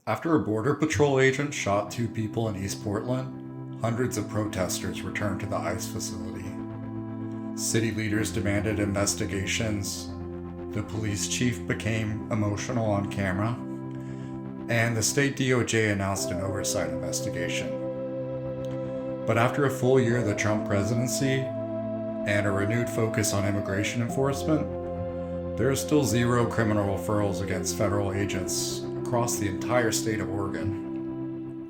After a Border Patrol agent shot 2 people in East Portland, hundreds of protesters returned to the ICE facility. City leaders demanded investigations, the police chief became emotional on camera, and the state DOJ announced an oversight investigation. But after a full year of the Trump presidency and a renewed focus on immigration enforcement, there are still 0 criminal referrals against federal agents across the entire state of Oregon.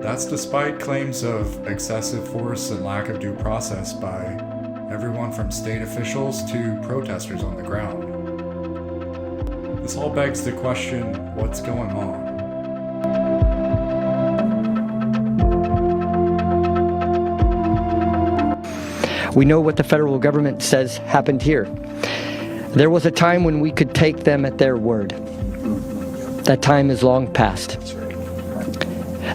That's despite claims of excessive force and lack of due process by everyone from state officials to protesters on the ground. This all begs the question, what's going on? We know what the federal government says happened here. There was a time when we could take them at their word. That time is long past.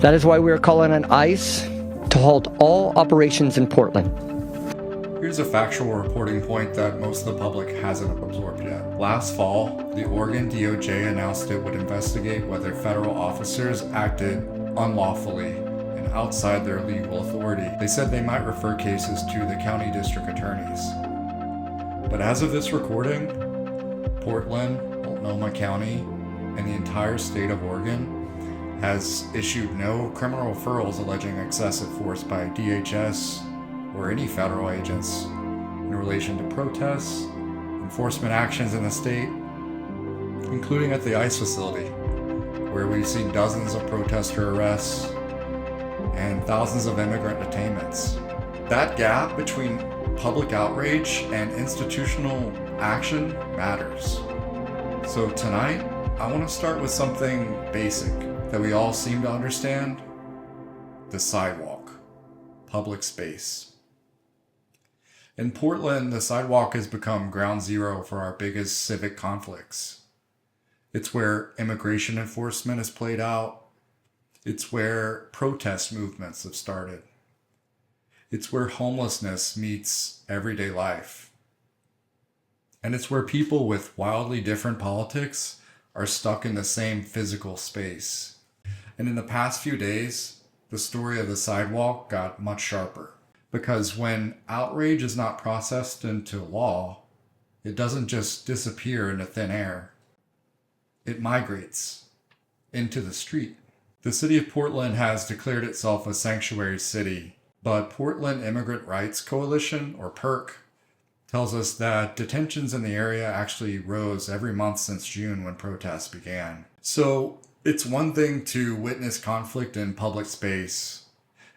That is why we are calling on ICE to halt all operations in Portland. Here's a factual reporting point that most of the public hasn't absorbed yet. Last fall, the Oregon DOJ announced it would investigate whether federal officers acted unlawfully and outside their legal authority. They said they might refer cases to the county district attorneys. But as of this recording, Portland, Multnomah County, and the entire state of Oregon has issued no criminal referrals alleging excessive force by DHS or any federal agents in relation to protests, enforcement actions in the state, including at the ICE facility, where we've seen dozens of protester arrests and thousands of immigrant detainments. That gap between public outrage and institutional action matters. So tonight, I want to start with something basic that we all seem to understand: the sidewalk, public space. In Portland, the sidewalk has become ground zero for our biggest civic conflicts. It's where immigration enforcement is played out. It's where protest movements have started. It's where homelessness meets everyday life. And it's where people with wildly different politics are stuck in the same physical space. And in the past few days, the story of the sidewalk got much sharper. Because when outrage is not processed into law, it doesn't just disappear into thin air. It migrates into the street. The city of Portland has declared itself a sanctuary city, but Portland Immigrant Rights Coalition, or PIRC, tells us that detentions in the area actually rose every month since June when protests began. So it's one thing to witness conflict in public space.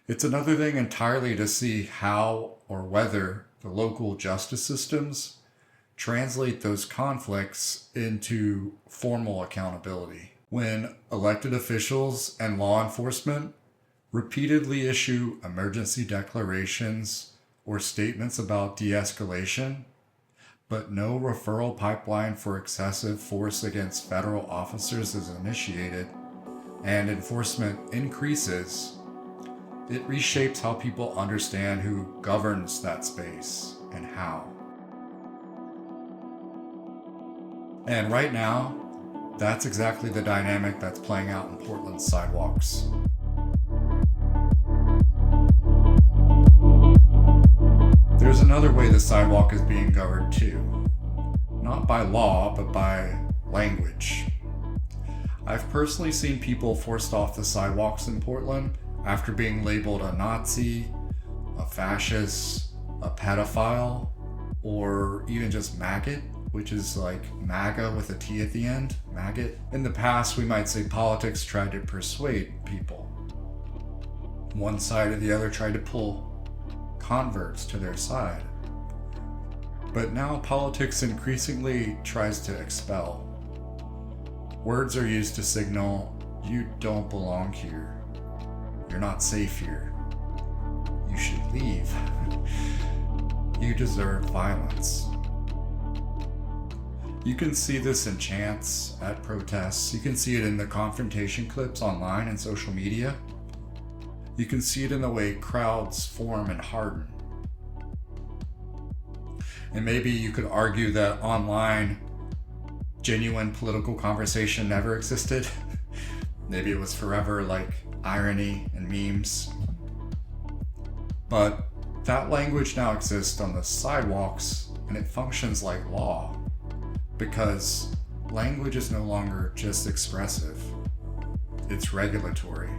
It's another thing entirely to see how or whether the local justice systems translate those conflicts into formal accountability. When elected officials and law enforcement repeatedly issue emergency declarations or statements about de-escalation, but no referral pipeline for excessive force against federal officers is initiated, and enforcement increases, it reshapes how people understand who governs that space and how. And right now, that's exactly the dynamic that's playing out in Portland's sidewalks. There's another way the sidewalk is being governed too. Not by law, but by language. I've personally seen people forced off the sidewalks in Portland after being labeled a Nazi, a fascist, a pedophile, or even just maggot, which is like MAGA with a T at the end, maggot. In the past, we might say politics tried to persuade people. One side or the other tried to pull converts to their side. But now politics increasingly tries to expel. Words are used to signal, you don't belong here. You're not safe here. You should leave. You deserve violence. You can see this in chants at protests. You can see it in the confrontation clips online and social media. You can see it in the way crowds form and harden. And maybe you could argue that online genuine political conversation never existed. Maybe it was forever like irony and memes. But that language now exists on the sidewalks, and it functions like law, because language is no longer just expressive, it's regulatory.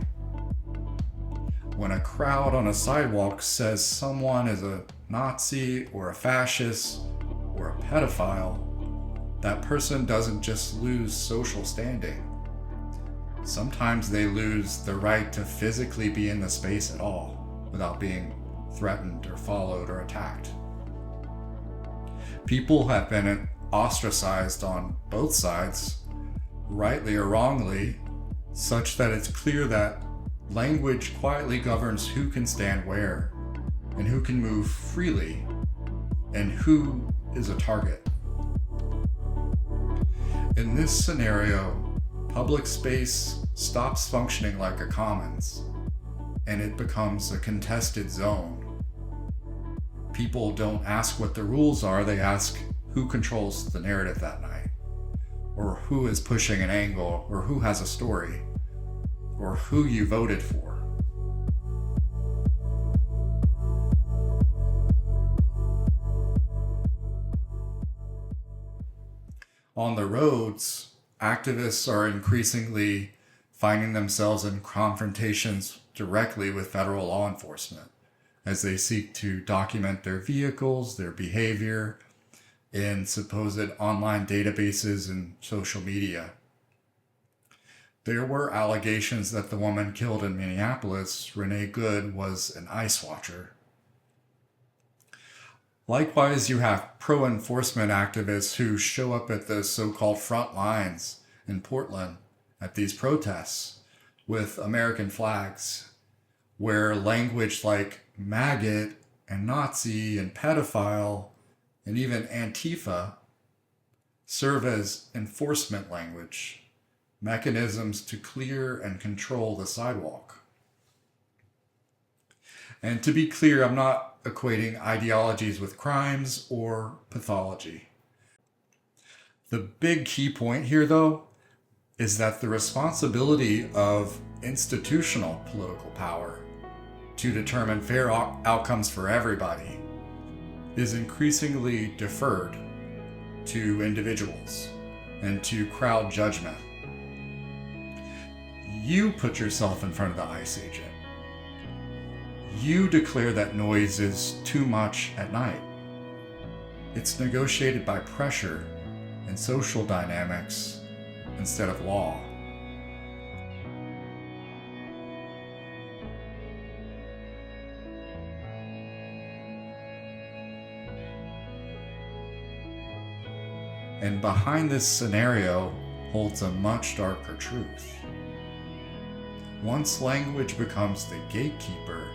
When a crowd on a sidewalk says someone is a Nazi or a fascist or a pedophile, that person doesn't just lose social standing. Sometimes they lose the right to physically be in the space at all without being threatened or followed or attacked. People have been ostracized on both sides, rightly or wrongly, such that it's clear that language quietly governs who can stand where, and who can move freely, and who is a target. In this scenario, public space stops functioning like a commons, and it becomes a contested zone. People don't ask what the rules are, they ask who controls the narrative that night, or who is pushing an angle, or who has a story, or who you voted for. On the roads, activists are increasingly finding themselves in confrontations directly with federal law enforcement as they seek to document their vehicles, their behavior in supposed online databases and social media. There were allegations that the woman killed in Minneapolis, Renee Good, was an ICE watcher. Likewise, you have pro-enforcement activists who show up at the so-called front lines in Portland at these protests with American flags, where language like maggot and Nazi and pedophile and even Antifa serve as enforcement language, mechanisms to clear and control the sidewalk. And to be clear, I'm not equating ideologies with crimes or pathology. The big key point here, though, is that the responsibility of institutional political power to determine fair outcomes for everybody is increasingly deferred to individuals and to crowd judgment. You put yourself in front of the ICE agent. You declare that noise is too much at night. It's negotiated by pressure and social dynamics instead of law. And behind this scenario holds a much darker truth. Once language becomes the gatekeeper,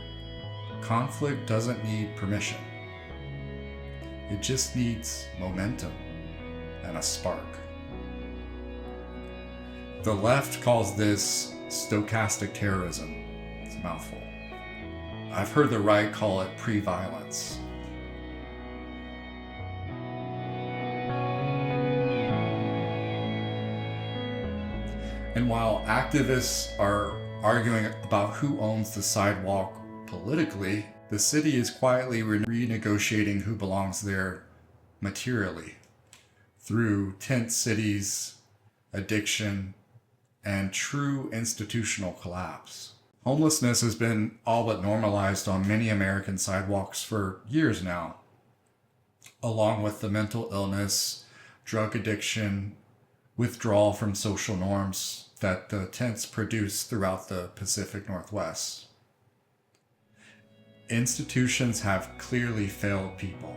conflict doesn't need permission. It just needs momentum and a spark. The left calls this stochastic terrorism. It's a mouthful. I've heard the right call it pre-violence. And while activists are arguing about who owns the sidewalk politically, the city is quietly renegotiating who belongs there materially through tent cities, addiction, and true institutional collapse. Homelessness has been all but normalized on many American sidewalks for years now, along with the mental illness, drug addiction, withdrawal from social norms that the tents produce throughout the Pacific Northwest. Institutions have clearly failed people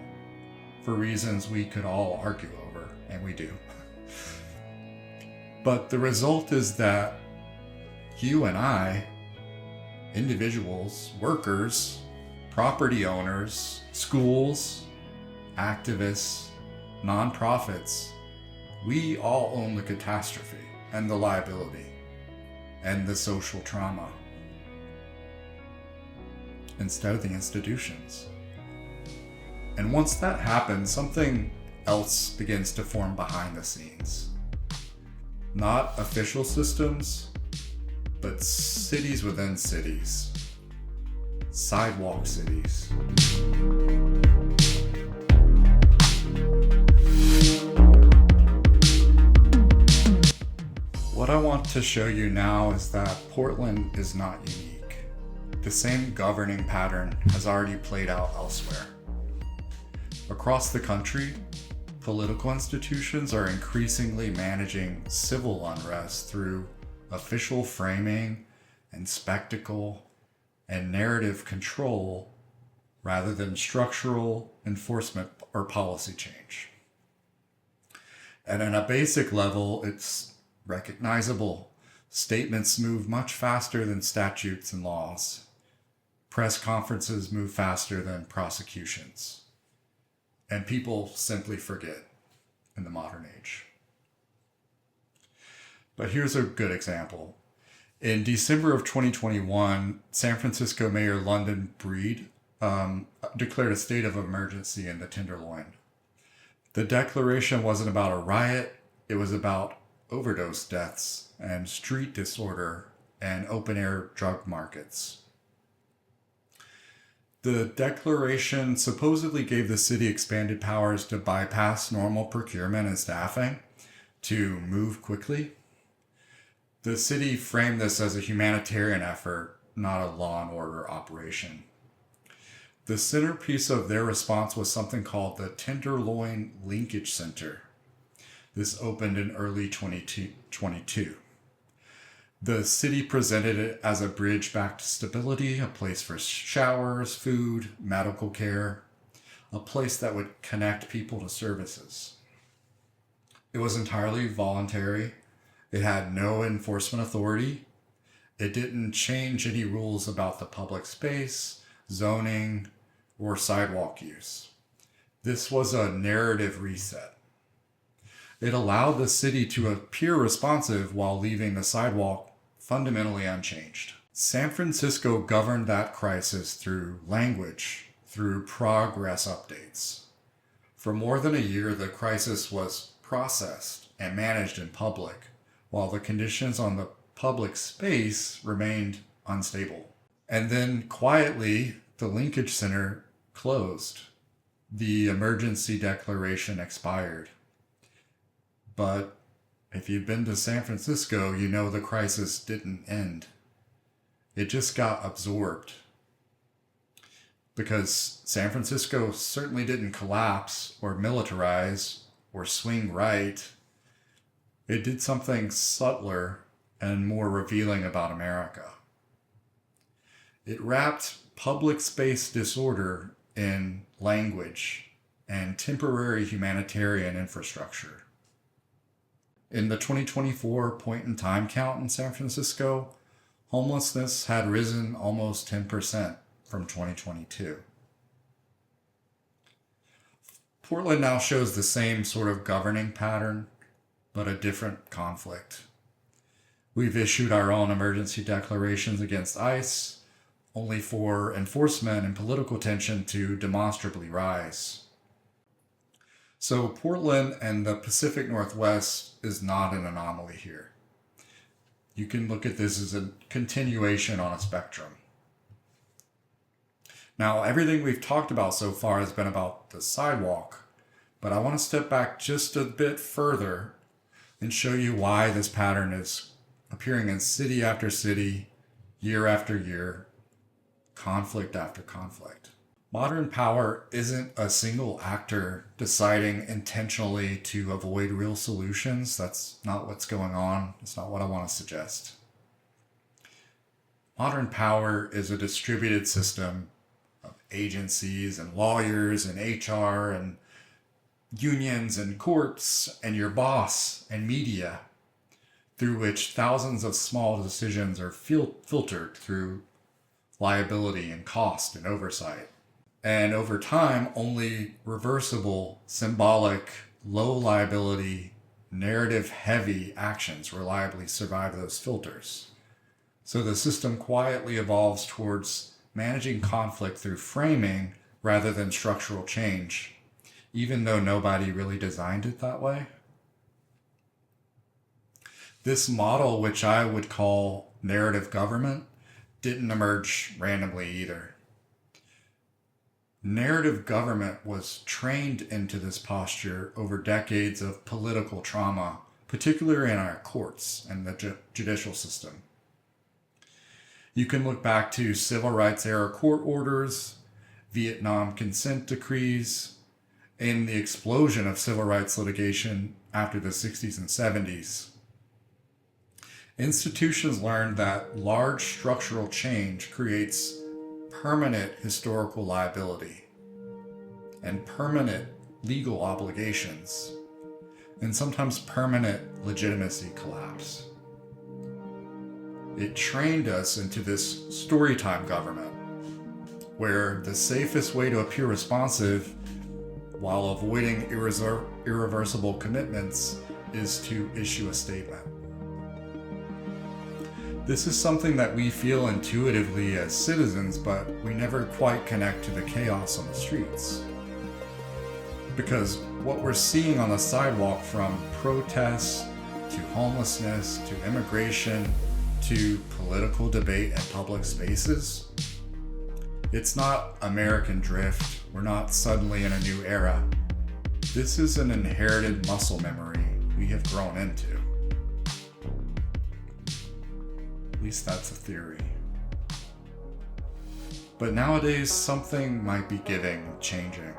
for reasons we could all argue over, and we do. But the result is that you and I, individuals, workers, property owners, schools, activists, nonprofits, we all own the catastrophe and the liability and the social trauma instead of the institutions. And once that happens, something else begins to form behind the scenes. Not official systems, but cities within cities. Sidewalk cities. What I want to show you now is that Portland is not unique. The same governing pattern has already played out elsewhere. Across the country, political institutions are increasingly managing civil unrest through official framing and spectacle and narrative control rather than structural enforcement or policy change. And at a basic level, it's recognizable. Statements move much faster than statutes and laws. Press conferences move faster than prosecutions. And people simply forget in the modern age. But here's a good example. In December of 2021, San Francisco Mayor London Breed declared a state of emergency in the Tenderloin. The declaration wasn't about a riot, it was about overdose deaths and street disorder and open-air drug markets. The declaration supposedly gave the city expanded powers to bypass normal procurement and staffing to move quickly. The city framed this as a humanitarian effort, not a law and order operation. The centerpiece of their response was something called the Tenderloin Linkage Center. This opened in early 2022. The city presented it as a bridge back to stability, a place for showers, food, medical care, a place that would connect people to services. It was entirely voluntary. It had no enforcement authority. It didn't change any rules about the public space, zoning, or sidewalk use. This was a narrative reset. It allowed the city to appear responsive while leaving the sidewalk fundamentally unchanged. San Francisco governed that crisis through language, through progress updates. For more than a year, the crisis was processed and managed in public, while the conditions on the public space remained unstable. And then quietly, the linkage center closed. The emergency declaration expired. But if you've been to San Francisco, you know the crisis didn't end. It just got absorbed. Because San Francisco certainly didn't collapse or militarize or swing right. It did something subtler and more revealing about America. It wrapped public space disorder in language and temporary humanitarian infrastructure. In the 2024 point-in-time count in San Francisco, homelessness had risen almost 10% from 2022. Portland now shows the same sort of governing pattern, but a different conflict. We've issued our own emergency declarations against ICE, only for enforcement and political tension to demonstrably rise. So Portland and the Pacific Northwest is not an anomaly here. You can look at this as a continuation on a spectrum. Now, everything we've talked about so far has been about the sidewalk, but I want to step back just a bit further and show you why this pattern is appearing in city after city, year after year, conflict after conflict. Modern power isn't a single actor deciding intentionally to avoid real solutions. That's not what's going on. It's not what I want to suggest. Modern power is a distributed system of agencies and lawyers and HR and unions and courts and your boss and media, through which thousands of small decisions are filtered through liability and cost and oversight. And over time, only reversible, symbolic, low liability, narrative heavy actions reliably survive those filters. So the system quietly evolves towards managing conflict through framing rather than structural change, even though nobody really designed it that way. This model, which I would call Narrative government didn't emerge randomly either. Narrative government was trained into this posture over decades of political trauma, particularly in our courts and the judicial system. You can look back to civil rights era court orders, Vietnam consent decrees, and the explosion of civil rights litigation after the 60s and 70s. Institutions learned that large structural change creates permanent historical liability and permanent legal obligations, and sometimes permanent legitimacy collapse. It trained us into this storytime government, where the safest way to appear responsive while avoiding irreversible commitments is to issue a statement. This is something that we feel intuitively as citizens, but we never quite connect to the chaos on the streets. Because what we're seeing on the sidewalk, from protests to homelessness to immigration to political debate in public spaces, it's not American drift. We're not suddenly in a new era. This is an inherited muscle memory we have grown into. At least that's a theory. But nowadays, something might be changing.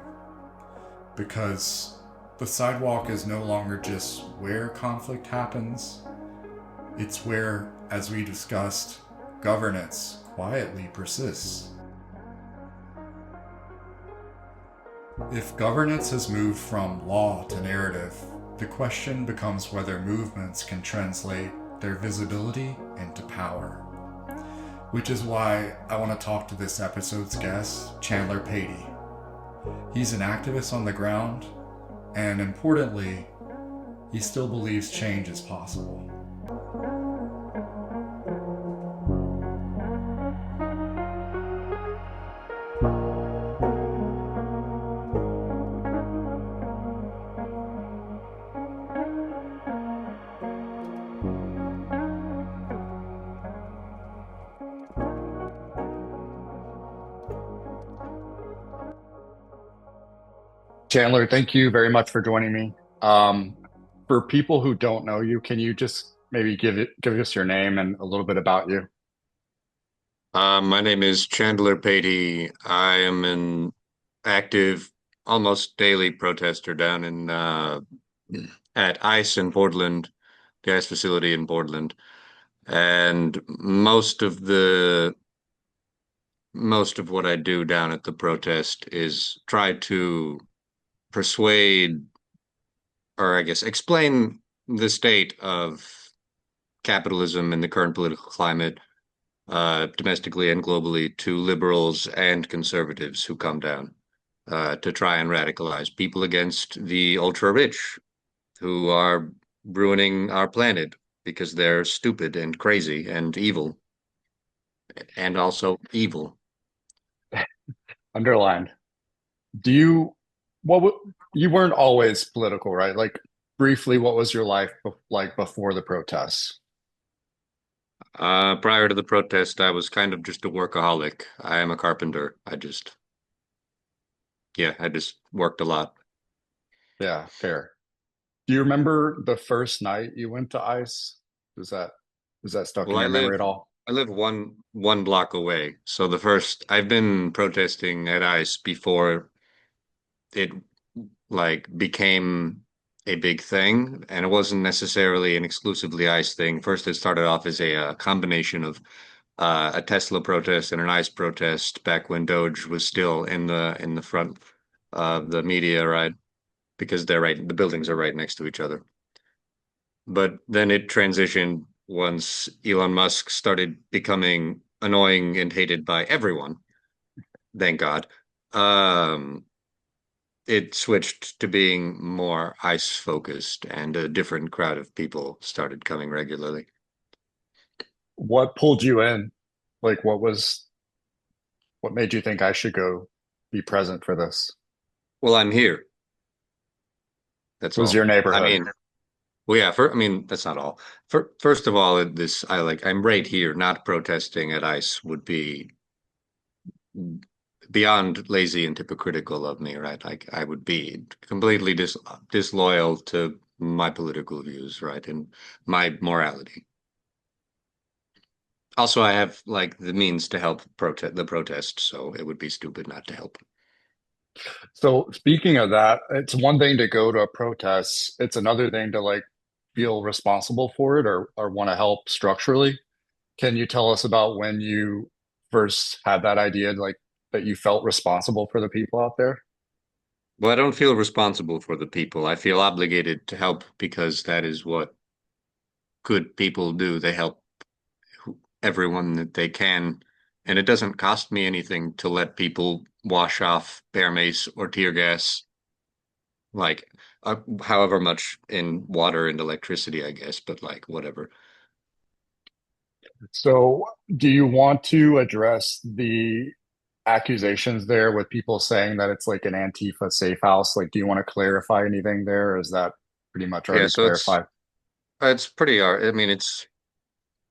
Because the sidewalk is no longer just where conflict happens. It's where, as we discussed, governance quietly persists. If governance has moved from law to narrative, the question becomes whether movements can translate their visibility into power. Which is why I want to talk to this episode's guest, Chandler Patey. He's an activist on the ground, and importantly, he still believes change is possible. Chandler, thank you very much for joining me. For people who don't know you, can you just maybe give us your name and a little bit about you? My name is Chandler Patey. I am an active, almost daily protester down in at ICE in Portland, the ICE facility in Portland, and most of what I do down at the protest is try to persuade, or I guess explain, the state of capitalism and the current political climate, domestically and globally, to liberals and conservatives who come down to try and radicalize people against the ultra-rich who are ruining our planet because they're stupid and crazy and evil, and also evil. Underlined. You weren't always political, right? Like, briefly, what was your life like before the protests? Prior to the protest, I was kind of just a workaholic. I am a carpenter. I just worked a lot. Yeah, fair. Do you remember the first night you went to ICE? Is that stuck in Well, your memory at all? I live one block away. So I've been protesting at ICE before it became a big thing, and it wasn't necessarily an exclusively ICE thing. First, it started off as a combination of a Tesla protest and an ICE protest back when Doge was still in the front of the media, right? Because the buildings are right next to each other. But then it transitioned once Elon Musk started becoming annoying and hated by everyone. Thank God. It switched to being more ICE focused, and a different crowd of people started coming regularly. What pulled you in? Like, what made you think I should go be present for this? Well, I'm here. That's It was all. your I neighborhood. mean, Well, yeah, I mean, that's not all. First of all, I'm right here, not protesting at ICE would be beyond lazy and hypocritical of me, right? Like I would be completely disloyal to my political views, right? And my morality. Also, I have like the means to help the protest, so it would be stupid not to help. So speaking of that, it's one thing to go to a protest. It's another thing to like feel responsible for it or want to help structurally. Can you tell us about when you first had that idea, like that you felt responsible for the people out there? Well, I don't feel responsible for the people. I feel obligated to help because that is what good people do. They help everyone that they can. And it doesn't cost me anything to let people wash off bear mace or tear gas, like however much in water and electricity, I guess, but like whatever. So, do you want to address the accusations there with people saying that it's like an Antifa safe house? Like, do you want to clarify anything there? Or is that pretty much Yeah, already so clarified? it's pretty, I mean, it's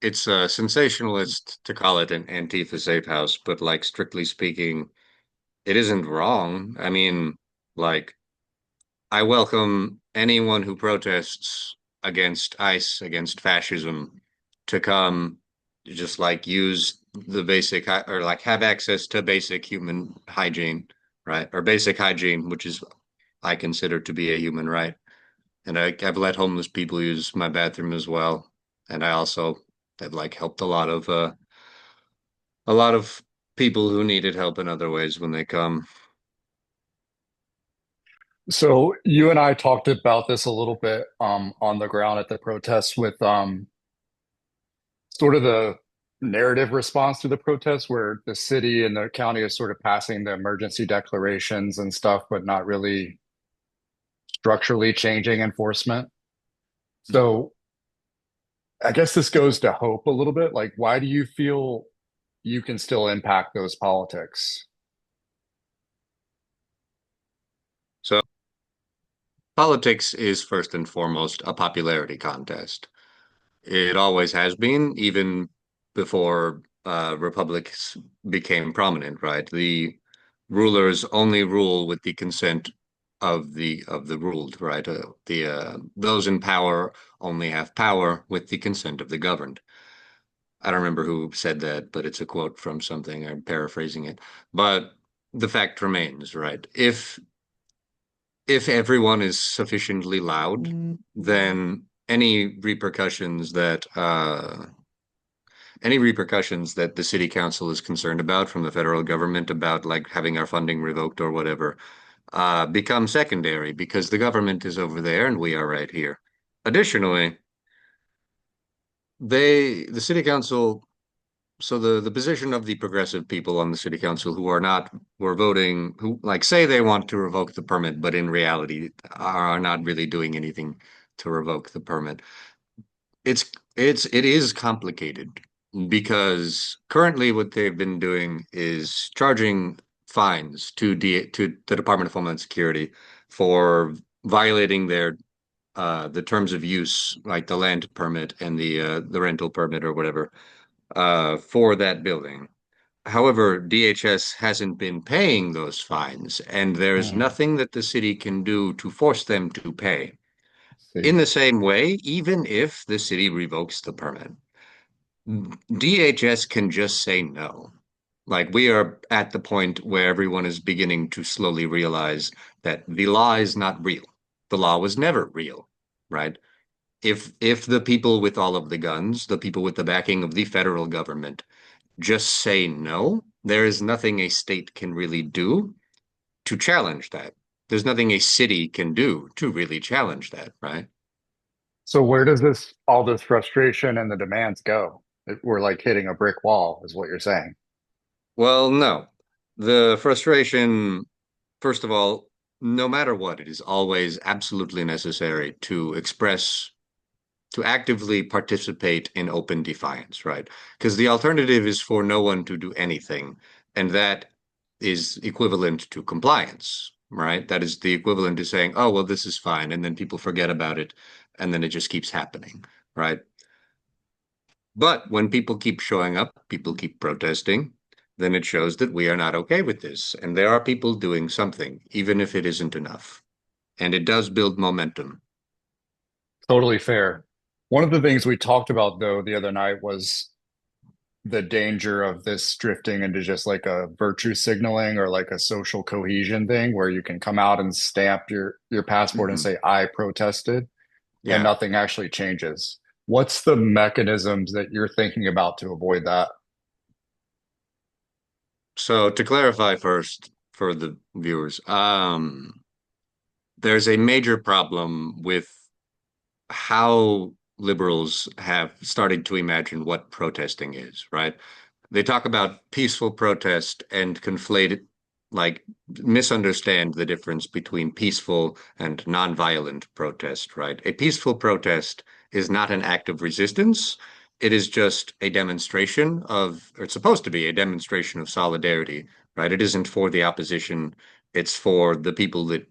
sensationalist to call it an Antifa safe house, but like strictly speaking, it isn't wrong. I mean, like I welcome anyone who protests against ICE, against fascism, to come just like use the basic or like have access to basic human hygiene, right? Or basic hygiene, which is I consider to be a human right. And I've let homeless people use my bathroom as well. And I also have like helped a lot of people who needed help in other ways when they come. So, you and I talked about this a little bit on the ground at the protests with sort of the narrative response to the protests where the city and the county is sort of passing the emergency declarations and stuff, but not really structurally changing enforcement. So I guess this goes to hope a little bit. Like, why do you feel you can still impact those politics? So politics is first and foremost a popularity contest. It always has been, even before republics became prominent, right? The rulers only rule with the consent of the ruled, right? The those in power only have power with the consent of the governed. I don't remember who said that, but it's a quote from something. I'm paraphrasing it. But the fact remains, right? If everyone is sufficiently loud, then any repercussions that the city council is concerned about from the federal government about like having our funding revoked or whatever become secondary because the government is over there and we are right here. Additionally, the city council, so the position of the progressive people on the city council who are voting, who like say they want to revoke the permit, but in reality are not really doing anything to revoke the permit. It is complicated because currently what they've been doing is charging fines to the Department of Homeland Security for violating the terms of use, like the land permit and the rental permit or whatever, for that building. However, DHS hasn't been paying those fines, and there's Hmm, nothing that the city can do to force them to pay. see. In the same way, even if the city revokes the permit, DHS can just say no. Like we are at the point where everyone is beginning to slowly realize that the law is not real. The law was never real, right? If the people with all of the guns, the people with the backing of the federal government, just say no, there is nothing a state can really do to challenge that. There's nothing a city can do to really challenge that, right? So where does this all this frustration and the demands go? We're like hitting a brick wall, is what you're saying. Well, no. The frustration, first of all, no matter what, it is always absolutely necessary to to actively participate in open defiance, right? Because the alternative is for no one to do anything, and that is equivalent to compliance. right? That is the equivalent to saying, oh, well, this is fine. And then people forget about it. And then it just keeps happening, right? But when people keep showing up, people keep protesting, then it shows that we are not okay with this. And there are people doing something, even if it isn't enough. And it does build momentum. Totally fair. One of the things we talked about though the other night was the danger of this drifting into just like a virtue signaling or like a social cohesion thing where you can come out and stamp your passport and Mhm. say I protested and Yeah. nothing actually changes. What's the mechanisms that you're thinking about to avoid that? So to clarify first for the viewers, there's a major problem with how liberals have started to imagine what protesting is, right? They talk about peaceful protest and conflate it, like misunderstand the difference between peaceful and nonviolent protest, right? A peaceful protest is not an act of resistance. It is just a demonstration of, or it's supposed to be a demonstration of solidarity, right? It isn't for the opposition. It's for the people that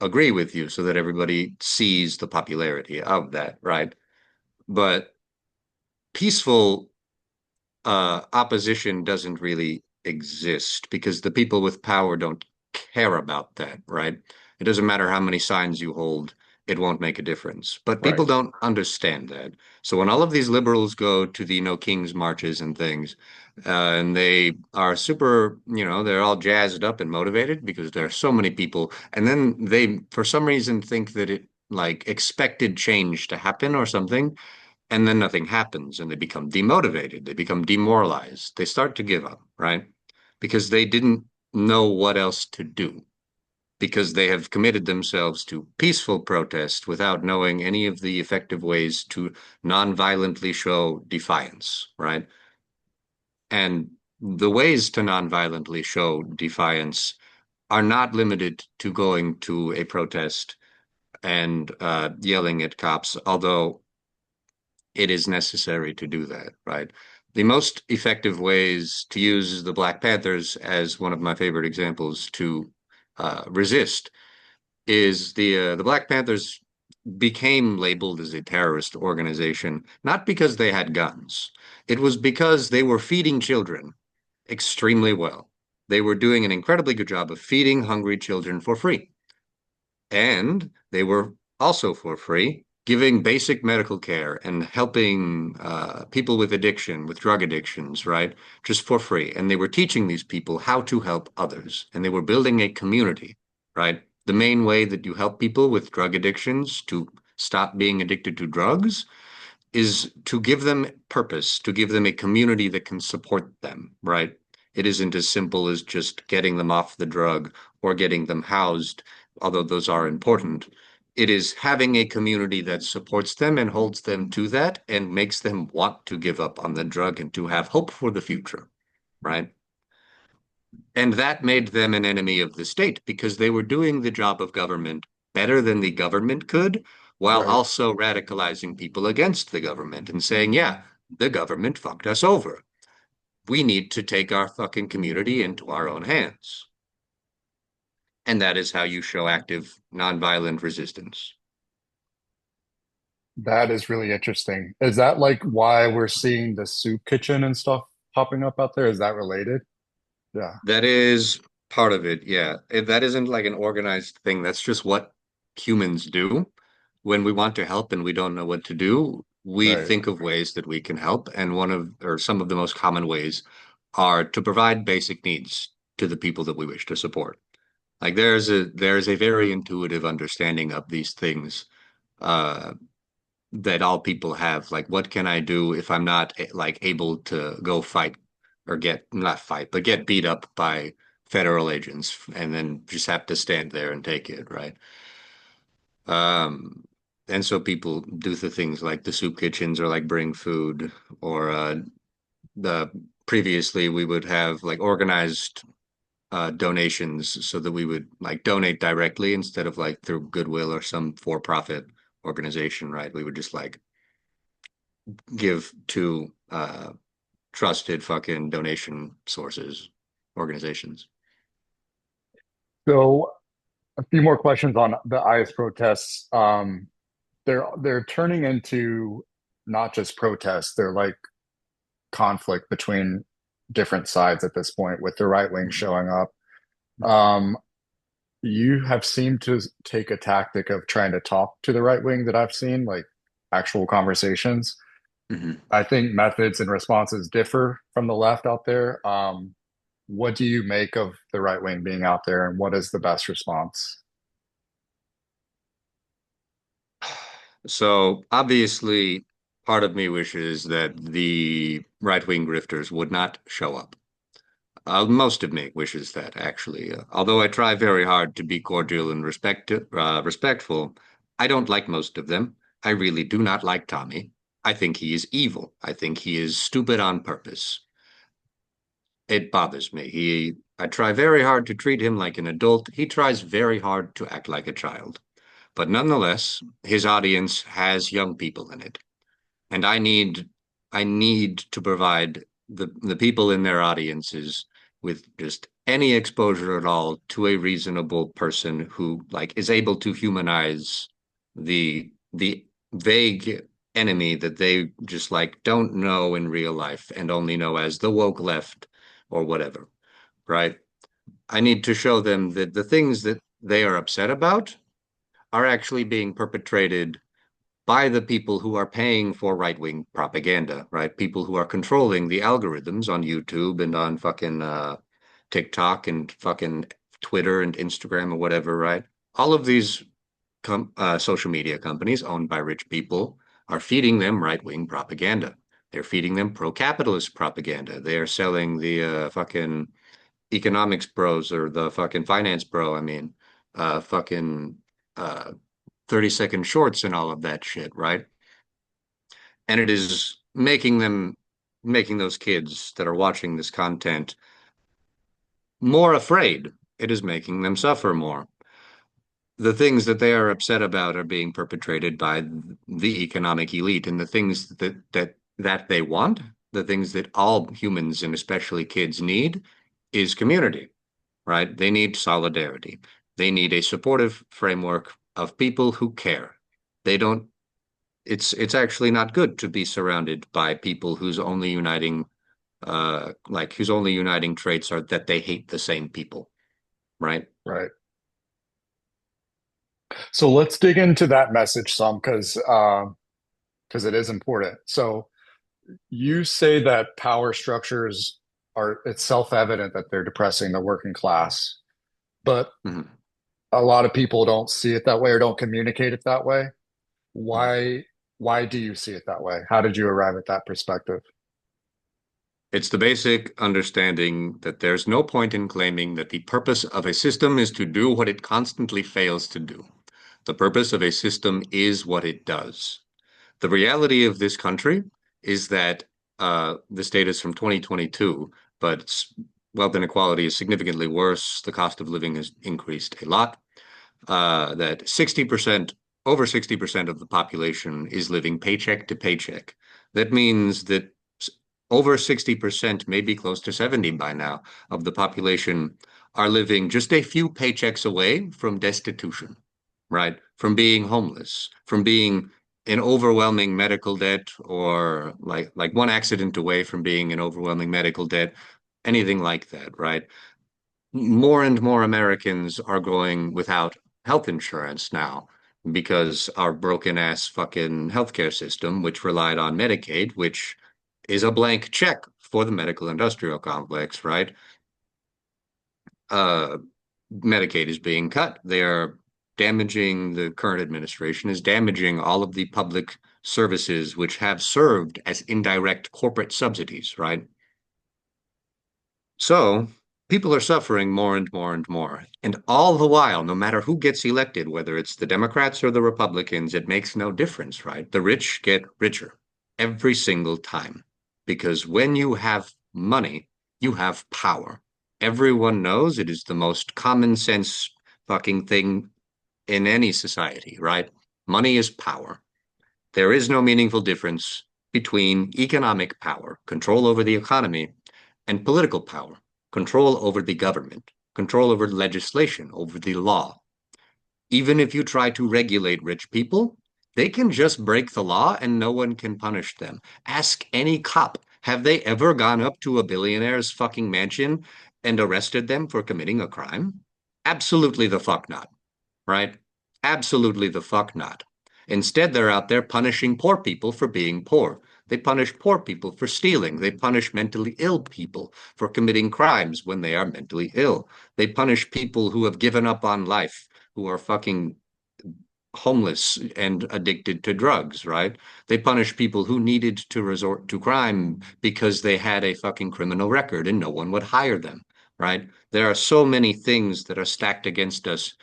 agree with you so that everybody sees the popularity of that, right? But peaceful opposition doesn't really exist because the people with power don't care about that, right? It doesn't matter how many signs you hold, it won't make a difference. But Right. people don't understand that. So when all of these liberals go to the No Kings marches and things, and they are super, they're all jazzed up and motivated because there are so many people, and then they, for some reason, think that it like expected change to happen or something, and then nothing happens and they become demotivated, they become demoralized, they start to give up, right? Because they didn't know what else to do, because they have committed themselves to peaceful protest without knowing any of the effective ways to non-violently show defiance, right? And the ways to non-violently show defiance are not limited to going to a protest and yelling at cops, although it is necessary to do that, right? The most effective ways to use the Black Panthers as one of my favorite examples to resist is the Black Panthers became labeled as a terrorist organization, not because they had guns. It was because they were feeding children extremely well. They were doing an incredibly good job of feeding hungry children for free. And they were also for free giving basic medical care and helping people with addiction, with drug addictions, right? Just for free. And they were teaching these people how to help others. And they were building a community, right? The main way that you help people with drug addictions to stop being addicted to drugs is to give them purpose, to give them a community that can support them, right? It isn't as simple as just getting them off the drug or getting them housed, although those are important. It is having a community that supports them and holds them to that and makes them want to give up on the drug and to have hope for the future, right? And that made them an enemy of the state because they were doing the job of government better than the government could, while Right. also radicalizing people against the government and saying, yeah, the government fucked us over. We need to take our fucking community into our own hands. And that is how you show active nonviolent resistance. That is really interesting. Is that like why we're seeing the soup kitchen and stuff popping up out there? Is that related? Yeah. That is part of it, yeah. That isn't like an organized thing. That's just what humans do. When we want to help and we don't know what to do, we Right. think of ways that we can help. And one of, or some of the most common ways are to provide basic needs to the people that we wish to support. Like there's a very intuitive understanding of these things uh, that all people have. Like, what can I do if I'm not like able to go fight or get not fight, but get beat up by federal agents and then just have to stand there and take it, right? Um, and so people do the things like the soup kitchens or like bring food or the previously we would have like organized donations so that we would like donate directly instead of like through Goodwill or some for-profit organization, right? We would just like give to trusted fucking donation sources, organizations. So A few more questions on the ICE protests. They're turning into not just protests, they're like conflict between different sides at this point, with the right wing showing up. Um, you have seemed to take a tactic of trying to talk to the right wing that I've seen, like actual conversations. Mhm. I think methods and responses differ from the left out there. What do you make of the right wing being out there, and what is the best response? So obviously, part of me wishes that the right-wing grifters would not show up. Most of me wishes that, actually. Although I try very hard to be cordial and respectful, I don't like most of them. I really do not like Tommy. I think he is evil. I think he is stupid on purpose. It bothers me. I try very hard to treat him like an adult. He tries very hard to act like a child. But nonetheless, his audience has young people in it. And I need to provide the people in their audiences with just any exposure at all to a reasonable person who like is able to humanize the vague enemy that they just like don't know in real life and only know as the woke left or whatever, right? I need to show them that the things that they are upset about are actually being perpetrated by the people who are paying for right-wing propaganda, right? People who are controlling the algorithms on YouTube and on fucking TikTok and fucking Twitter and Instagram or whatever, right? All of these social media companies owned by rich people are feeding them right-wing propaganda. They're feeding them pro-capitalist propaganda. They are selling the fucking economics bros or the fucking finance bro, I mean, fucking uh, 30-second shorts and all of that shit, right? And it is making those kids that are watching this content more afraid. It is making them suffer more. The things that they are upset about are being perpetrated by the economic elite, and the things that they want, the things that all humans and especially kids need, is community, right? They need solidarity. They need a supportive framework of people who care. They don't it's actually not good to be surrounded by people whose only uniting traits are that they hate the same people, right? Right. So let's dig into that message some, because it is important. So you say that power structures are, it's self-evident that they're depressing the working class, but Mhm. a lot of people don't see it that way or don't communicate it that way. Mhm. Why do you see it that way? How did you arrive at that perspective? It's the basic understanding that there's no point in claiming that the purpose of a system is to do what it constantly fails to do. The purpose of a system is what it does. The reality of this country is that this data is from 2022, but wealth inequality is significantly worse. The cost of living has increased a lot. That 60%, over 60% of the population is living paycheck to paycheck. That means that over 60%, maybe close to 70 by now, of the population are living just a few paychecks away from destitution, right? From being homeless, from being in overwhelming medical debt, or like one accident away from being in overwhelming medical debt, anything like that, right? More and more Americans are going without health insurance now because our broken ass fucking healthcare system, which relied on Medicaid, which is a blank check for the medical industrial complex, right? Uh, Medicaid is being cut. They are damaging, the current administration is damaging all of the public services which have served as indirect corporate subsidies, right? So people are suffering more and more and more. And all the while, no matter who gets elected, whether it's the Democrats or the Republicans, it makes no difference, right? The rich get richer every single time. Because when you have money, you have power. Everyone knows it is the most common sense fucking thing in any society, right? Money is power. There is no meaningful difference between economic power, control over the economy, and political power, control over the government, control over legislation, over the law. Even if you try to regulate rich people, they can just break the law and no one can punish them. Ask any cop. Have they ever gone up to a billionaire's fucking mansion and arrested them for committing a crime? Absolutely the fuck not, right? Absolutely the fuck not. Instead, they're out there punishing poor people for being poor. They punish poor people for stealing. They punish mentally ill people for committing crimes when they are mentally ill. They punish people who have given up on life, who are fucking homeless and addicted to drugs, right? They punish people who needed to resort to crime because they had a fucking criminal record and no one would hire them, right? There are so many things that are stacked against us,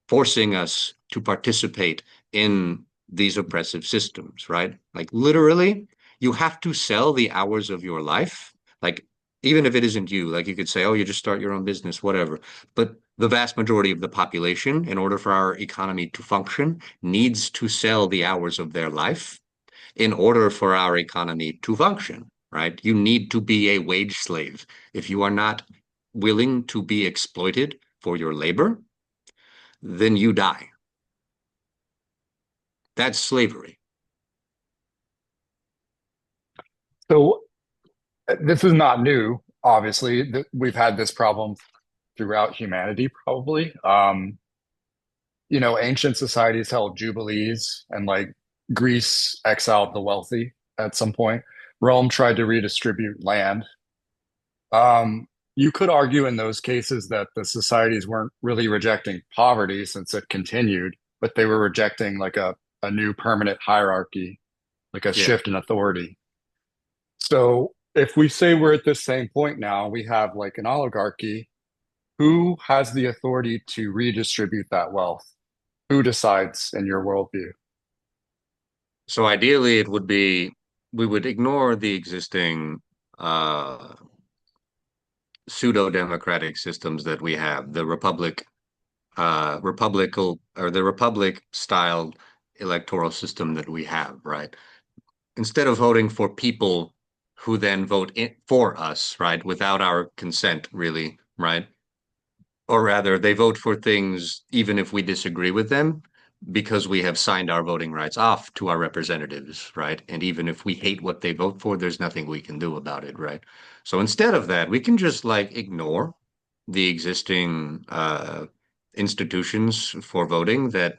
forcing us to participate in these oppressive systems, right? Like literally, you have to sell the hours of your life. Like, even if it isn't you, like you could say, oh, you just start your own business, whatever. But the vast majority of the population, in order for our economy to function, needs to sell the hours of their life in order for our economy to function, right? You need to be a wage slave. If you are not willing to be exploited for your labor, then you die. That's slavery. So this is not new. Obviously, we've had this problem throughout humanity, probably. Ancient societies held jubilees, and like Greece exiled the wealthy at some point. Rome tried to redistribute land. You could argue in those cases that the societies weren't really rejecting poverty since it continued, but they were rejecting like a new permanent hierarchy, like a Yeah. shift in authority. So if we say we're at this same point now, we have like an oligarchy. Who has the authority to redistribute that wealth? Who decides in your worldview? So ideally, it would be we would ignore the existing uh, pseudo-democratic systems that we have, the republical or the republic style electoral system that we have, right? Instead of voting for people who then for us, right, without our consent, really, right? Or rather, they vote for things even if we disagree with them because we have signed our voting rights off to our representatives, right? And even if we hate what they vote for, there's nothing we can do about it, right? So instead of that, we can just like ignore the existing institutions for voting that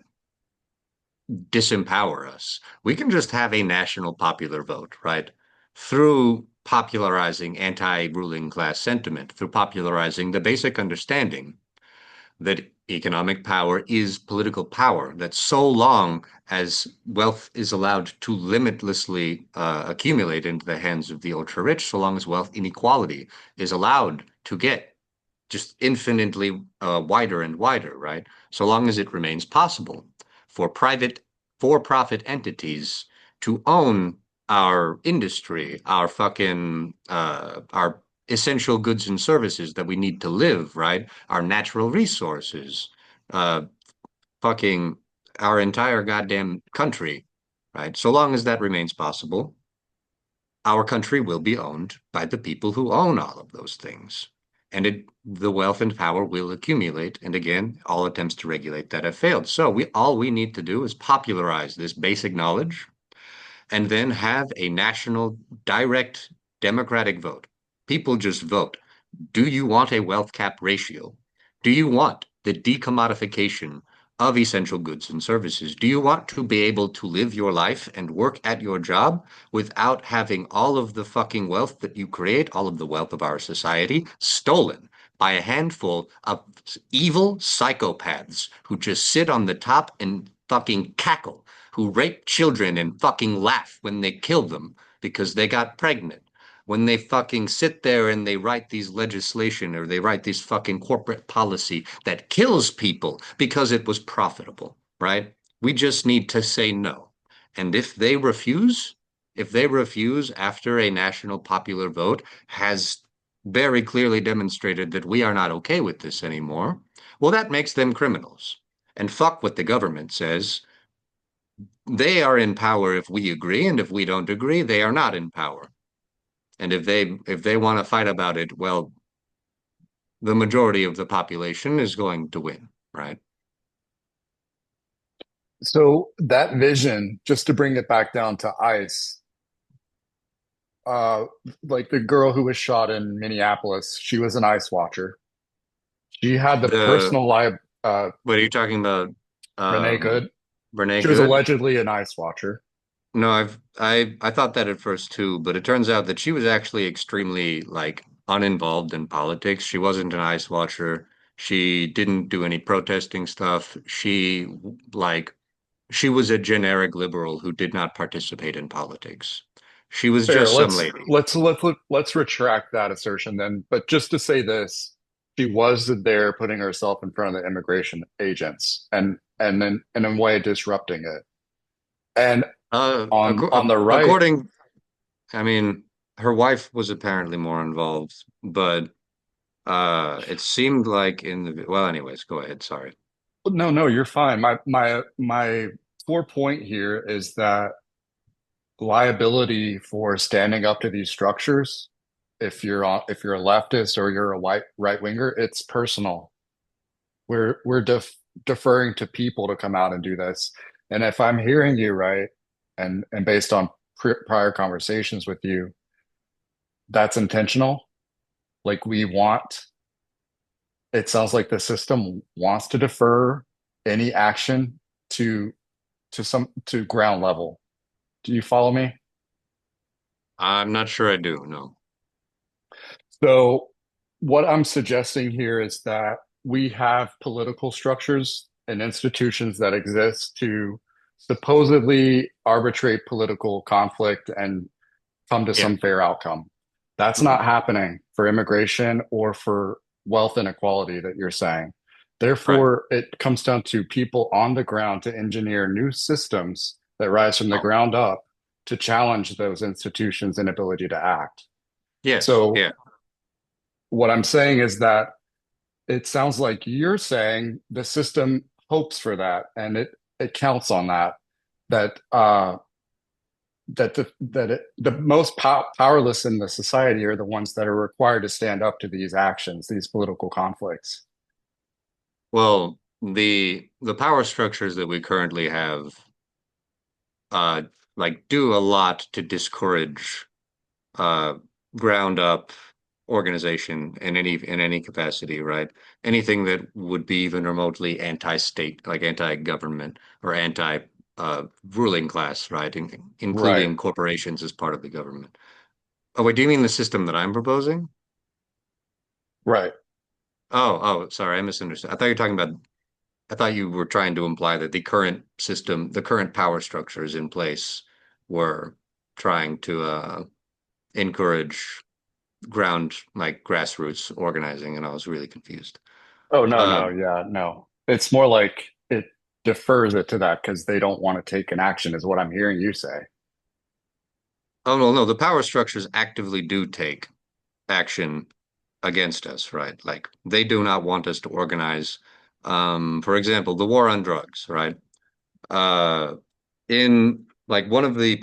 disempower us. We can just have a national popular vote, right? Through popularizing anti-ruling class sentiment, through popularizing the basic understanding that economic power is political power, that so long as wealth is allowed to limitlessly accumulate into the hands of the ultra rich, so long as wealth inequality is allowed to get just infinitely wider and wider, right? So long as it remains possible for private for-profit entities to own our industry, our fucking our essential goods and services that we need to live, right? Our natural resources, uh, fucking our entire goddamn country, right? So long as that remains possible, our country will be owned by the people who own all of those things. And the wealth and power will accumulate. And again, all attempts to regulate that have failed. So all we need to do is popularize this basic knowledge and then have a national direct democratic vote. People just vote. Do you want a wealth cap ratio? Do you want the decommodification of essential goods and services? Do you want to be able to live your life and work at your job without having all of the fucking wealth that you create, all of the wealth of our society, stolen by a handful of evil psychopaths who just sit on the top and fucking cackle, who rape children and fucking laugh when they kill them because they got pregnant, when they fucking sit there and they write these legislation or they write this fucking corporate policy that kills people because it was profitable, right? We just need to say no. And if they refuse after a national popular vote has very clearly demonstrated that we are not okay with this anymore, well, that makes them criminals. And fuck what the government says. They are in power if we agree, and if we don't agree, they are not in power. And if they want to fight about it, well, the majority of the population is going to win, right? So that vision, just to bring it back down to ice, uh, like the girl who was shot in Minneapolis, she was an ice watcher. She had the The personal life, what are you talking about? Renee Um, Good. Renee She was Good? allegedly an ice watcher. No, I thought that at first too, but it turns out that she was actually extremely like uninvolved in politics. She wasn't an ice watcher. She didn't do any protesting stuff. Like she was a generic liberal who did not participate in politics. She was Fair. just some lady. Let's retract that assertion then. But just to say this, she was there putting herself in front of the immigration agents and then in a way disrupting it. And on the right, According, I mean, her wife was apparently more involved, but it seemed like in the well, anyways, go ahead. Sorry. no, no, you're fine. My core point here is that liability for standing up to these structures, if you're a leftist or you're a white right winger, it's personal. We're deferring to people to come out and do this. And if I'm hearing you right, and based on prior conversations with you, that's intentional. Like we want, it sounds like the system wants to defer any action to to ground level. Do you follow me? I'm not sure I do. No. So what I'm suggesting here is that we have political structures and institutions that exist to supposedly arbitrate political conflict and come to Yeah. some fair outcome. That's Mhm. not happening for immigration or for wealth inequality that you're saying. Right. Therefore, it comes down to people on the ground to engineer new systems that rise from the Oh, ground up to challenge those institutions' inability to act. yes. So, Yeah. what I'm saying is that it sounds like you're saying the system hopes for that and it counts on that that the most powerless in the society are the ones that are required to stand up to these actions, these political conflicts. Well, the power structures that we currently have uh like do a lot to discourage uh ground up organization in any capacity, right? Anything that would be even remotely anti-state, like anti-government or anti ruling class, right? Right, Including corporations as part of the government. Oh, wait, do you mean the system that I'm proposing? right. Oh, sorry, I misunderstood. I thought you were trying to imply that the current system, the current power structures in place were trying to encourage ground like grassroots organizing, and I was really confused. Oh, no, no, Um, yeah, no. It's more like it defers it to that because they don't want to take an action, is what I'm hearing you say. oh no, the power structures actively do take action against us, right? Like they do not want us to organize. For example, the war on drugs, right? Uh, in like one of the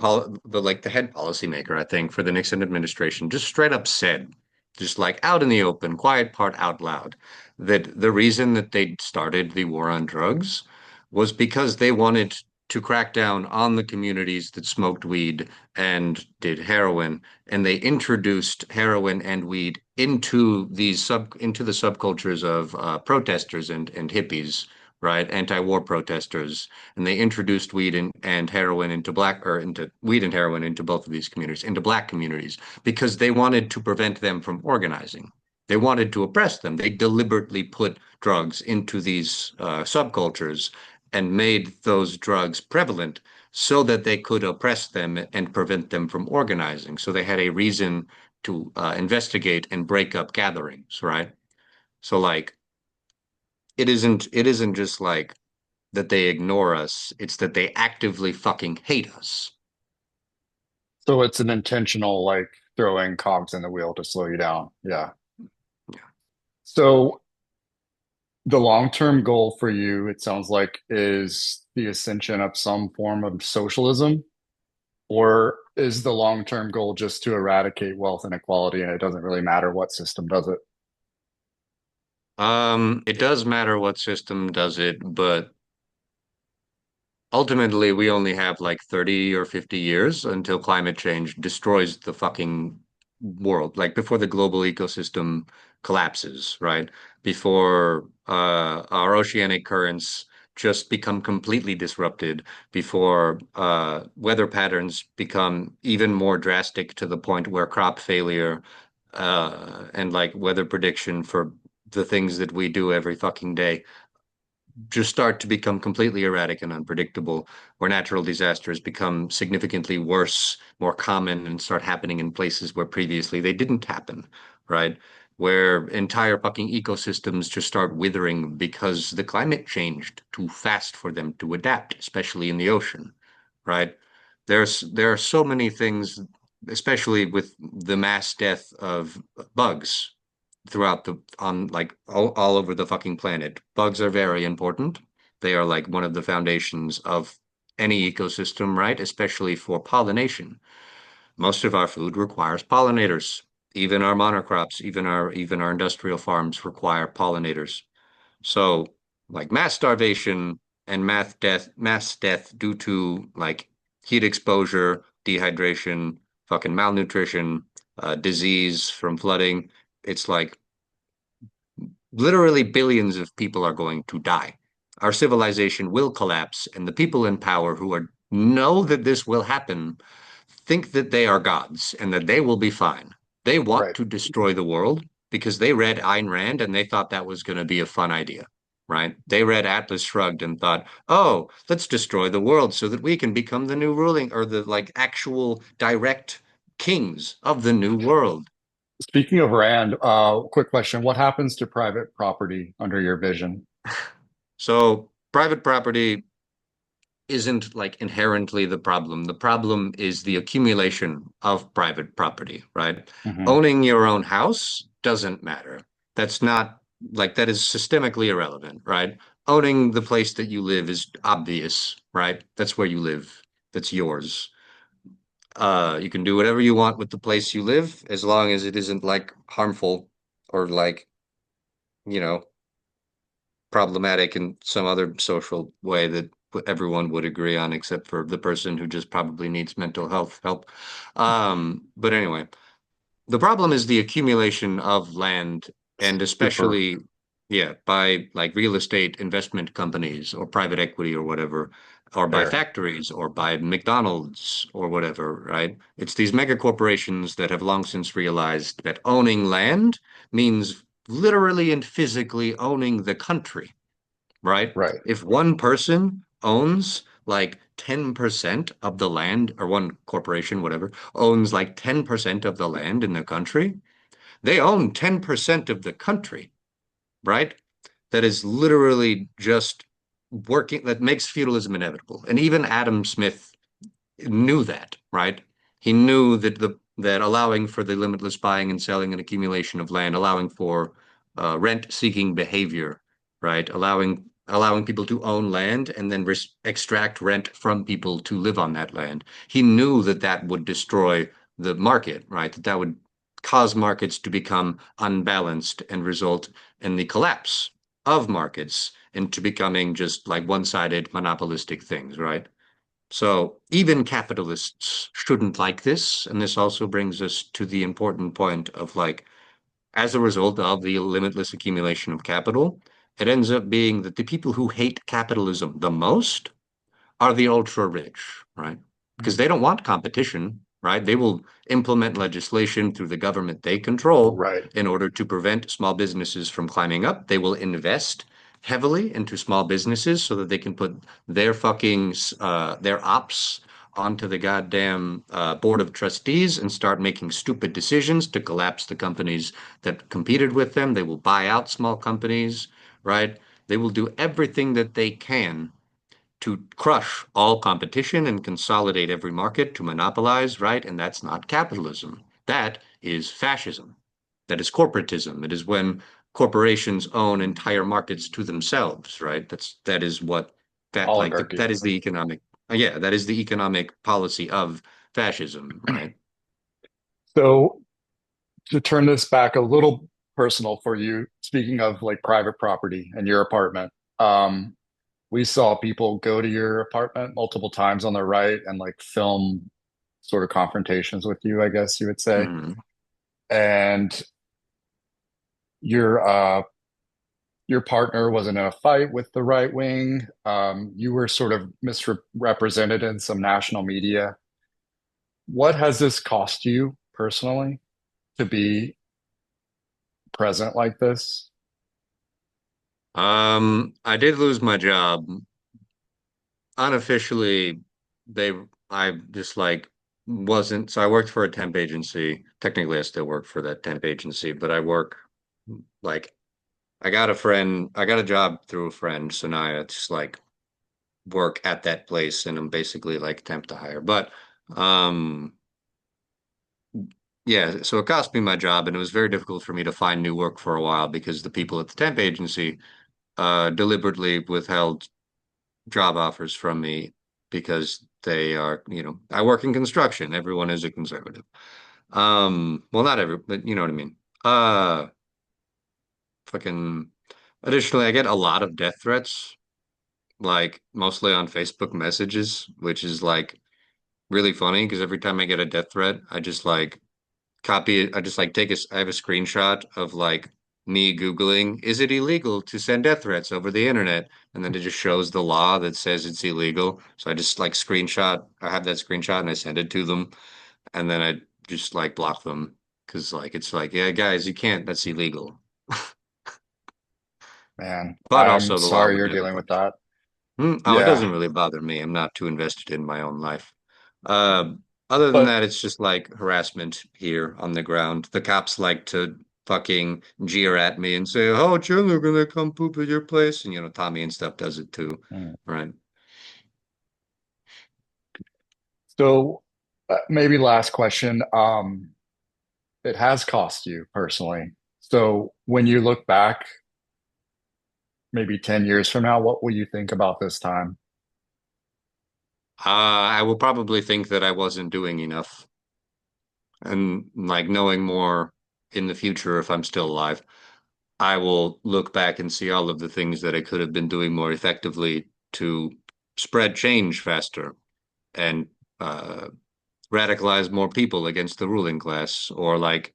head policymaker, I think, for the Nixon administration, just straight up said, just like out in the open, quiet part out loud, that the reason that they started the war on drugs was because they wanted to crack down on the communities that smoked weed and did heroin, and they introduced heroin and weed into the subcultures of protesters and hippies, right? Anti-war protesters, and they introduced and heroin into into weed and heroin into both of these communities, into black communities, because they wanted to prevent them from organizing. They wanted to oppress them. They deliberately put drugs into these subcultures and made those drugs prevalent so that they could oppress them and prevent them from organizing. So they had a reason to investigate and break up gatherings, right? So like it isn't just like that they ignore us, it's that they actively fucking hate us. So it's an intentional, like throwing cogs in the wheel to slow you down. Yeah. Yeah. So the long-term goal for you, it sounds like, is the ascension of some form of socialism, or is the long-term goal just to eradicate wealth inequality and it doesn't really matter what system does it? It does matter what system does it, but ultimately we only have like 30 or 50 years until climate change destroys the fucking world, like before the global ecosystem collapses, right? Before our oceanic currents just become completely disrupted, before weather patterns become even more drastic to the point where crop failure and like weather prediction for the things that we do every fucking day just start to become completely erratic and unpredictable, where natural disasters become significantly worse, more common, and start happening in places where previously they didn't happen, right? Where entire fucking ecosystems just start withering because the climate changed too fast for them to adapt, especially in the ocean, right? There are so many things, especially with the mass death of bugs throughout the on like all over the fucking planet. Bugs are very important. They are like one of the foundations of any ecosystem, right? Especially for pollination. Most of our food requires pollinators. Even our monocrops, even our industrial farms require pollinators. So, like mass starvation and mass death due to like heat exposure, dehydration, fucking malnutrition, disease from flooding. It's like literally billions of people are going to die. Our civilization will collapse, and the people in power who are know that this will happen think that they are gods and that they will be fine. They want Right. to destroy the world because they read Ayn Rand and they thought that was going to be a fun idea, right? They read Atlas Shrugged and thought, "Oh, let's destroy the world so that we can become the new ruling or the like actual direct kings of the new world." Speaking of Rand, quick question. What happens to private property under your vision? So, private property isn't like inherently the problem. The problem is the accumulation of private property, right? Hmm. Owning your own house doesn't matter. That's not like that is systemically irrelevant, right? Owning the place that you live is obvious, right? That's where you live. That's yours. You can do whatever you want with the place you live as long as it isn't like harmful or like, you know, problematic in some other social way that everyone would agree on, except for the person who just probably needs mental health help. But anyway, the problem is the accumulation of land, and Super. especially, yeah, by like real estate investment companies or private equity or whatever, or by Fair. factories or by McDonald's or whatever, right? It's these mega corporations that have long since realized that owning land means literally and physically owning the country, right? Right. If one person owns like 10% of the land, or one corporation, whatever, owns like 10% of the land in the country, they own 10% of the country, right? That is literally just working, that makes feudalism inevitable. And even Adam Smith knew that, right? He knew that that allowing for the limitless buying and selling and accumulation of land, allowing for rent-seeking behavior, right? Allowing people to own land and then extract rent from people to live on that land. He knew that that would destroy the market, right? That would cause markets to become unbalanced and result in the collapse of markets into becoming just like one-sided monopolistic things, right? So even capitalists shouldn't like this. And this also brings us to the important point of like, as a result of the limitless accumulation of capital, it ends up being that the people who hate capitalism the most are the ultra rich, right? Because they don't want competition, right? They will implement legislation through the government they control Right. in order to prevent small businesses from climbing up. They will invest heavily into small businesses so that they can put their fucking their ops onto the goddamn board of trustees and start making stupid decisions to collapse the companies that competed with them. They will buy out small companies, right? They will do everything that they can to crush all competition and consolidate every market to monopolize, right? And that's not capitalism. That is fascism. That is corporatism. It is when corporations own entire markets to themselves, right? That is what that like Oligarchy. that is the economic yeah, that is the economic policy of fascism, right? So to turn this back a little personal for you, speaking of like private property and your apartment, we saw people go to your apartment multiple times on the right and like film sort of confrontations with you, I guess you would say. Mhm. And your your partner was in a fight with the right wing. You were sort of misrepresented in some national media. What has this cost you personally to be present like this? I did lose my job. Unofficially, they I just like wasn't so I worked for a temp agency. Technically, I still work for that temp agency, but I work like I got a job through a friend, so now I just like work at that place and I'm basically like temp to hire. But um yeah, so it cost me my job and it was very difficult for me to find new work for a while because the people at the temp agency deliberately withheld job offers from me because they are, I work in construction. Everyone is a conservative. Well, not every, but you know what I mean. Uh, fucking. Additionally, I get a lot of death threats, like mostly on Facebook messages, which is like really funny because every time I get a death threat, I just like copy it. I just like I have a screenshot of like me Googling, is it illegal to send death threats over the internet? And then it just shows the law that says it's illegal. So I just like I have that screenshot and I send it to them. And then I just like block them because like it's like, yeah, guys, you can't, that's illegal. Man, But I'm also the law sorry would you're never dealing with touch. that. Oh, it Yeah, doesn't really bother me. I'm not too invested in my own life. Uh, Other than but that, it's just like harassment here on the ground. The cops like to fucking jeer at me and say, "Oh, Chandler, gonna come poop at your place," and Tommy and stuff does it too, mm. right? So maybe last question. It has cost you personally. So when you look back, maybe 10 years from now, what will you think about this time? I will probably think that I wasn't doing enough, and like knowing more in the future if I'm still alive. I will look back and see all of the things that I could have been doing more effectively to spread change faster and uh, radicalize more people against the ruling class, or like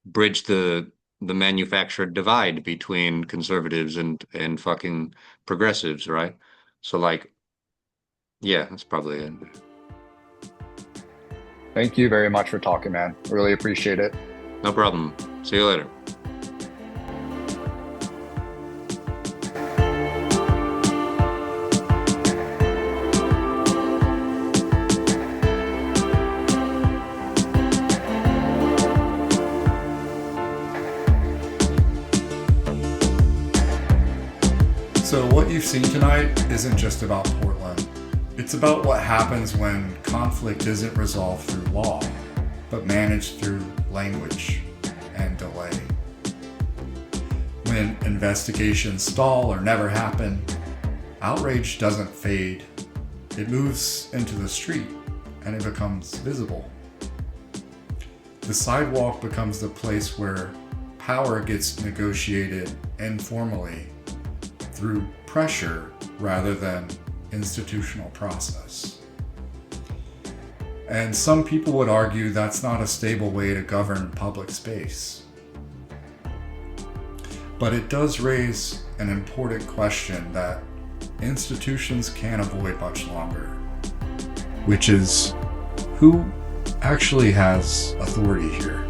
bridge the manufactured divide between conservatives and fucking progressives, right? So like, yeah, that's probably it. Thank you very much for talking, man. Really appreciate it. No problem. See you later. So, what you've seen tonight isn't just about Portland. It's about what happens when conflict isn't resolved through law, but managed through language and delay. When investigations stall or never happen, outrage doesn't fade. It moves into the street and it becomes visible. The sidewalk becomes the place where power gets negotiated informally through pressure rather than institutional process. And some people would argue that's not a stable way to govern public space. But it does raise an important question that institutions can't avoid much longer, which is, who actually has authority here?